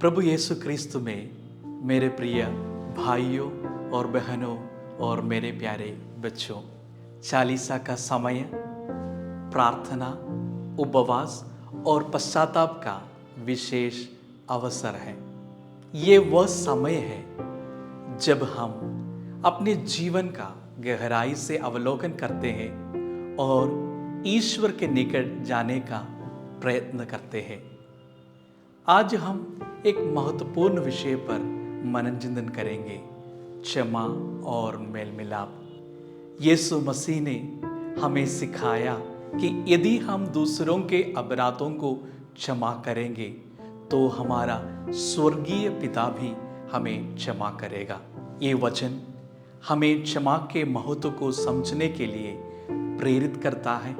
प्रभु यीशु क्रिस्त में मेरे प्रिय भाइयों और बहनों और मेरे प्यारे बच्चों, चालीसा का समय प्रार्थना, उपवास और पश्चाताप का विशेष अवसर है। ये वह समय है जब हम अपने जीवन का गहराई से अवलोकन करते हैं और ईश्वर के निकट जाने का प्रयत्न करते हैं। आज हम एक महत्वपूर्ण विषय पर मननचिंतन करेंगे, क्षमा और मेल मिलाप। यीशु मसीह ने हमें सिखाया कि यदि हम दूसरों के अपराधों को क्षमा करेंगे तो हमारा स्वर्गीय पिता भी हमें क्षमा करेगा। ये वचन हमें क्षमा के महत्व को समझने के लिए प्रेरित करता है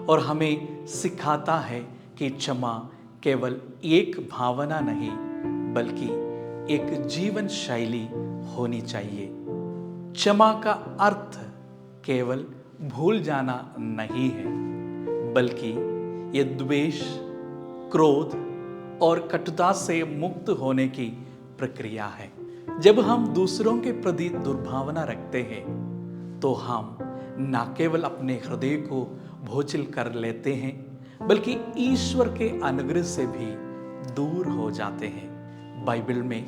और हमें सिखाता है कि क्षमा केवल एक भावना नहीं बल्कि एक जीवन शैली होनी चाहिए। क्षमा का अर्थ केवल भूल जाना नहीं है, बल्कि ये द्वेष, क्रोध और कटुता से मुक्त होने की प्रक्रिया है। जब हम दूसरों के प्रति दुर्भावना रखते हैं तो हम न केवल अपने हृदय को बोझिल कर लेते हैं बल्कि ईश्वर के अनुग्रह से भी दूर हो जाते हैं। बाइबल में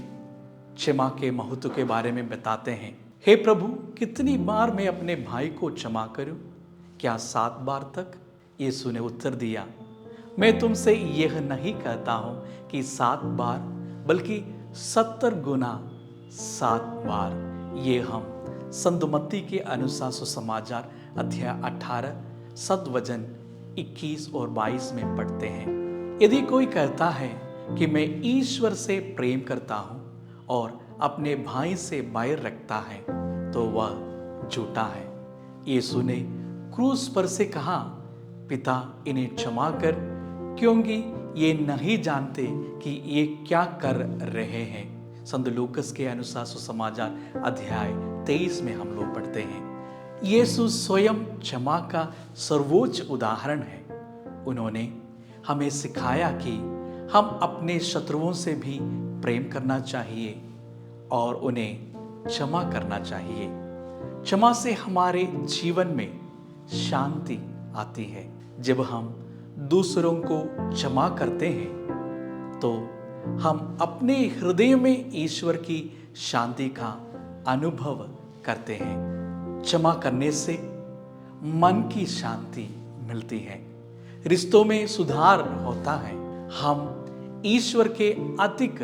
क्षमा के महत्व के बारे में बताते हैं, हे प्रभु, कितनी बार मैं अपने भाई को क्षमा करूं? क्या 7 बार तक? यीशु ने उत्तर दिया, मैं तुमसे यह नहीं कहता हूं कि 7 बार बल्कि 70 गुना 7 बार। ये हम संत मत्ती के अनुसार सुसमाचार अध्याय 18 सदवचन 21 और 22 में पढ़ते हैं। यदि कोई कहता है कि मैं ईश्वर से प्रेम करता हूं और अपने भाई से बैर रखता है तो वह झूठा है। यीशु ने क्रूस पर से कहा, पिता, इन्हें क्षमा कर, क्योंकि ये नहीं जानते कि ये क्या कर रहे हैं। संत लूकस के अनुसार सुसमाचार अध्याय 23 में हम लोग पढ़ते हैं। यीशु स्वयं क्षमा का सर्वोच्च उदाहरण है। उन्होंने हमें सिखाया कि हम अपने शत्रुओं से भी प्रेम करना चाहिए और उन्हें क्षमा करना चाहिए। क्षमा से हमारे जीवन में शांति आती है। जब हम दूसरों को क्षमा करते हैं तो हम अपने हृदय में ईश्वर की शांति का अनुभव करते हैं। क्षमा करने से मन की शांति मिलती है, रिश्तों में सुधार होता है, हम ईश्वर के अधिक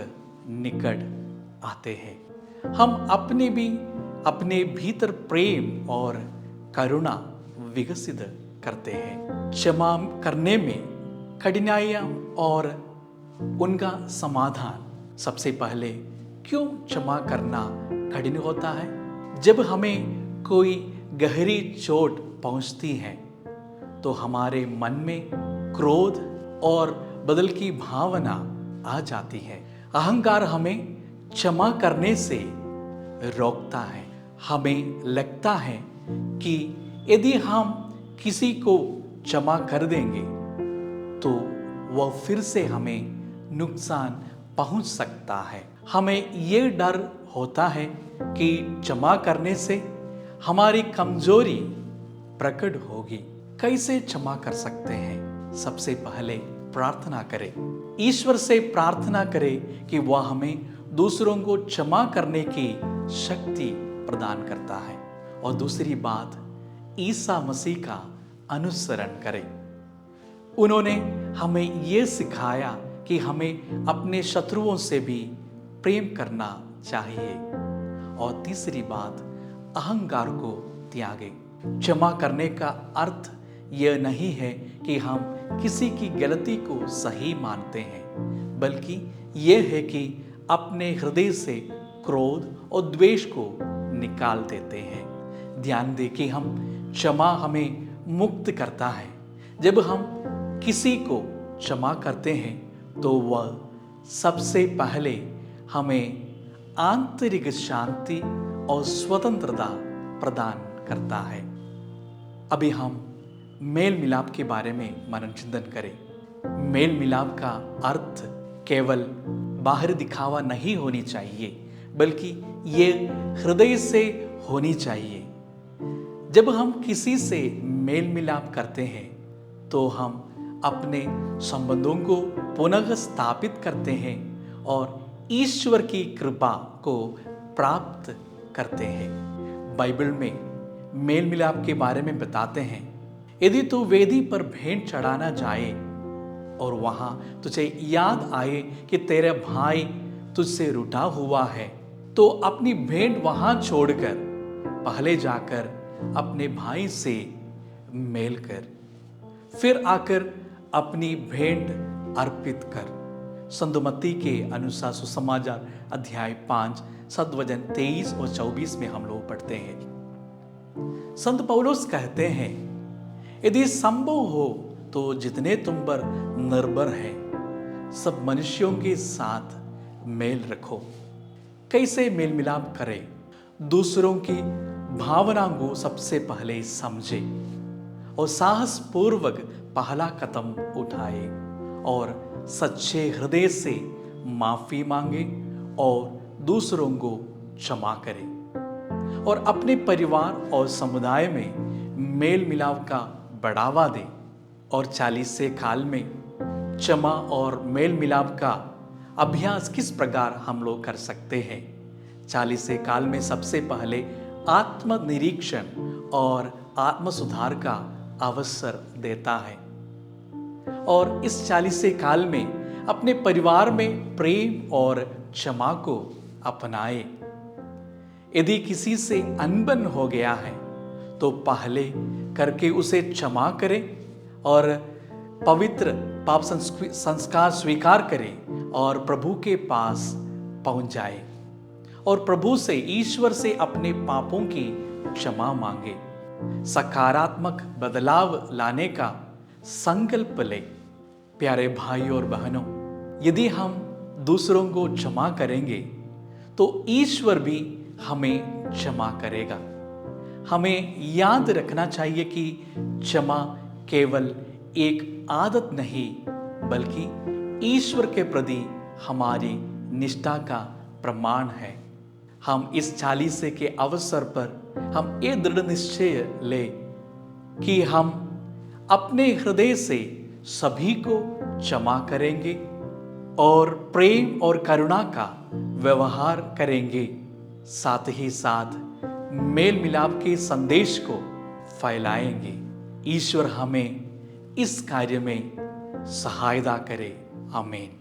निकट आते हैं। हम अपने भीतर प्रेम और करुणा विकसित करते हैं। क्षमा करने में कठिनाइयां और उनका समाधान। सबसे पहले, क्यों क्षमा करना कठिन होता है? जब हमें कोई गहरी चोट पहुंचती है तो हमारे मन में क्रोध और बदल की भावना आ जाती है। अहंकार हमें क्षमा करने से रोकता है। हमें लगता है कि यदि हम किसी को क्षमा कर देंगे तो वह फिर से हमें नुकसान पहुंच सकता है। हमें यह डर होता है कि क्षमा करने से हमारी कमजोरी प्रकट होगी। कैसे क्षमा कर सकते हैं? सबसे पहले प्रार्थना करें। ईश्वर से प्रार्थना करें कि वह हमें दूसरों को क्षमा करने की शक्ति प्रदान करता है। और दूसरी बात, ईसा मसीह का अनुसरण करें। उन्होंने हमें यह सिखाया कि हमें अपने शत्रुओं से भी प्रेम करना चाहिए। और तीसरी बात, अहंकार को त्यागें। क्षमा करने का अर्थ यह नहीं है कि हम किसी की गलती को सही मानते हैं, बल्कि यह है कि अपने हृदय से क्रोध और द्वेष को निकाल देते हैं। ध्यान दें कि क्षमा हमें मुक्त करता है। जब हम किसी को क्षमा करते हैं तो वह सबसे पहले हमें आंतरिक शांति और स्वतंत्रता प्रदान करता है। अभी हम मेल मिलाप के बारे में मनन चिंतन करें। मेल मिलाप का अर्थ केवल बाहर दिखावा नहीं होनी चाहिए, बल्कि ये हृदय से होनी चाहिए। जब हम किसी से मेल मिलाप करते हैं तो हम अपने संबंधों को पुनः स्थापित करते हैं और ईश्वर की कृपा को प्राप्त करते हैं। बाइबल में मेल मिलाप के बारे में बताते हैं, यदि तू वेदी पर भेंट चढ़ाना जाए और वहां तुझे याद आए कि तेरा भाई तुझसे रूठा हुआ है, तो अपनी भेंट वहां छोड़कर पहले जाकर अपने भाई से मेल कर, फिर आकर अपनी भेंट अर्पित कर। संत मत्ती के अनुसार सुसमाचार अध्याय 5 सदवचन 23 और 24 में हम लोग पढ़ते हैं। संत पौलुस कहते हैं, यदि संभव हो तो जितने तुम पर निर्भर है सब मनुष्यों के साथ मेल रखो। कैसे मेल मिलाप करें? दूसरों की भावना को सबसे पहले समझे और साहस पूर्वक पहला कदम उठाए और सच्चे हृदय से माफी मांगे और दूसरों को क्षमा करें और अपने परिवार और समुदाय में मेल मिलाप का बढ़ावा दें। और 40 से काल में क्षमा और मेल मिलाप का अभ्यास किस प्रकार हम लोग कर सकते हैं? 40 से काल में सबसे पहले आत्मनिरीक्षण और आत्म सुधार का अवसर देता है और इस 40 से काल में अपने परिवार में प्रेम और क्षमा को अपनाए। यदि किसी से अनबन हो गया है तो पहले करके उसे क्षमा करें और पवित्र पाप संस्कार स्वीकार करें और प्रभु के पास पहुंच जाए और प्रभु से, ईश्वर से अपने पापों की क्षमा मांगे। सकारात्मक बदलाव लाने का संकल्प ले। प्यारे भाई और बहनों, यदि हम दूसरों को क्षमा करेंगे तो ईश्वर भी हमें क्षमा करेगा। हमें याद रखना चाहिए कि क्षमा केवल एक आदत नहीं, बल्कि ईश्वर के प्रति हमारी निष्ठा का प्रमाण है। हम इस 40 के अवसर पर हम ये दृढ़ निश्चय ले कि हम अपने हृदय से सभी को क्षमा करेंगे और प्रेम और करुणा का व्यवहार करेंगे, साथ ही साथ मेल मिलाप के संदेश को फैलाएंगे। ईश्वर हमें इस कार्य में सहायता करे। आमीन।